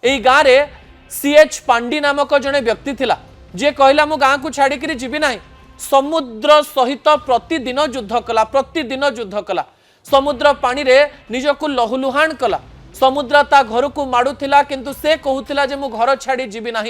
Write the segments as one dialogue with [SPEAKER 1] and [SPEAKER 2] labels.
[SPEAKER 1] यही गाँव में सीएच पांडी नामक जड़े व्यक्ति थिला जे कहला मु गाँ को छाड़ी जीवी ना समुद्र सहित प्रतिदिन युद्ध कला समुद्र पानी रे निजको लहुलुहान कला समुद्र ता घर को माड़ुला किंतु से कहूला जे मु घर छाड़ी जीवी ना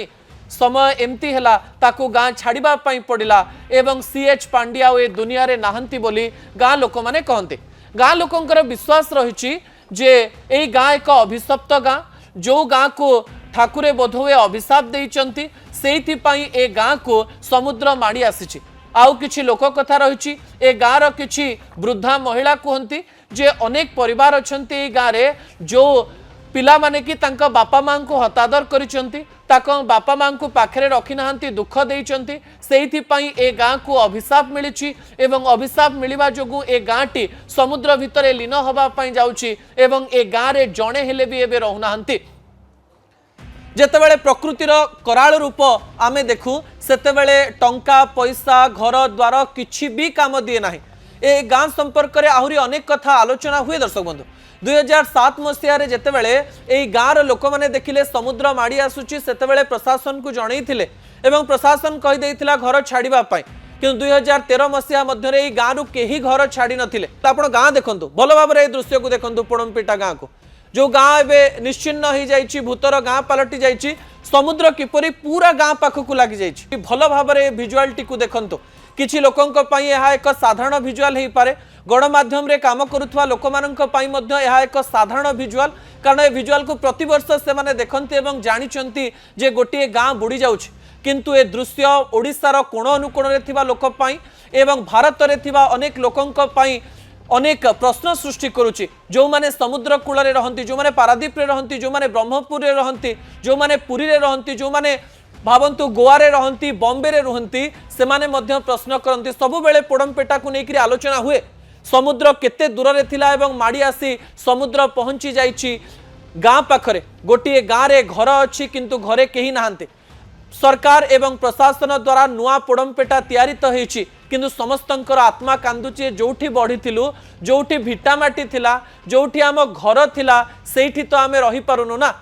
[SPEAKER 1] समय एमती है ताकू गाँ छाड़ा पड़ा एवं सीएच पांड्या ए दुनिया रे नाहंती बोली गाँ लोक मैंने कहते गाँ लोकंकर विश्वास रही जे यही गाँ एक अभिशप्त गाँ जो गाँ को ठाकुरे बोधवे अभिशाप देइचंती सेइथिपाई ए गाँ को समुद्र माड़ी आसी आउ किछि लोक कथा रही ए गाँ रो किछि वृद्धा महिला कहती जे अनेक परिवार अछंती ए गाँ रे जो पिला माने कि तांका बापा मां को हतादर करिसंती ताको बापा मां को पाखरे रखी नाहंती दुख देइचंती सेइथिपाई ए गाँ को अभिशाप मिलिछि एवं अभिशाप मिलिबा जोगु ए गाँटी समुद्र भितरे लीन हबा पई जाउछि एवं ए गाँ रे जणे हेले भी एबे रहुनाहंती जेतेबेले प्रकृतिर कराल रूप आमे देखू सेतेबेले टंका पैसा घर द्वार किछि भी काम दिए नाही ए गाँ संपर्क में आहुरी अनेक कथा आलोचना हुए दर्शक बंधु 2007 मसीह जेतेबेले एई गाँर लोक मैंने देखिले समुद्र माड़ी आसुची सेतेबेले प्रशासन को जनईथिले एवं प्रशासन कहि देइथिला घर छाड़िबा पई किंतु 2013 मसीहा मध्य एई गाँरु केही घर छाड़ी नथिले आपण गाँ देखंतु भल भाबरे ए दृश्य को देखंतु पोड़मपिटा गाँ को जो गाँ एवं निश्चिन्न हो जाइए भूतर गाँ पलटि जाइए समुद्र किपरि पूरा गाँ पाखक लगी जाइए भल भाव भिजुआलटी को देखंतु किछि लोकंक पई यह एक साधारण भिजुआल हो पारे गणमाध्यम रे काम करुवा लोक यह एक साधारण भिजुआल कारण ए भिजुआल को प्रति वर्ष से माने देखंती एवं जानिचंती जे गोटे गाँ बुड़ी जाउछि किंतु ए दृश्य ओडिशार कोण अनुकोण रे थिबा लोक पई एवं भारत रे थिबा अनेक लोकंक पई अनेक प्रश्न सृष्टि करुच्ची जो माने समुद्र कूल रे रहंती जो माने पारादीप रे रहंती जो माने ब्रह्मपुर रे रहंती जो माने पुरी रे रहंती जो माने भावंतु गोवा रे रहंती बॉम्बे रे रहंती से माने मध्य प्रश्न करंती सबु बेले पोड़मपेटा को लेकर आलोचना हुए समुद्र केते दूर रे थिला एवं माड़ी आसी समुद्र पहुंची जाइछि गाँ पाखरे गोटे गाँ रे घर अछि किंतु घरे केही नाहंते सरकार एवं प्रशासन द्वारा नुआ पोड़मपेटा तैयारित होइछि किंतु समस्तंकर आत्मा कांदुची जोठी बढ़ीथिलु जोठी भिटामाटी थिला जोठी आम घर थिला सेठी तो आमे रही पारुनु ना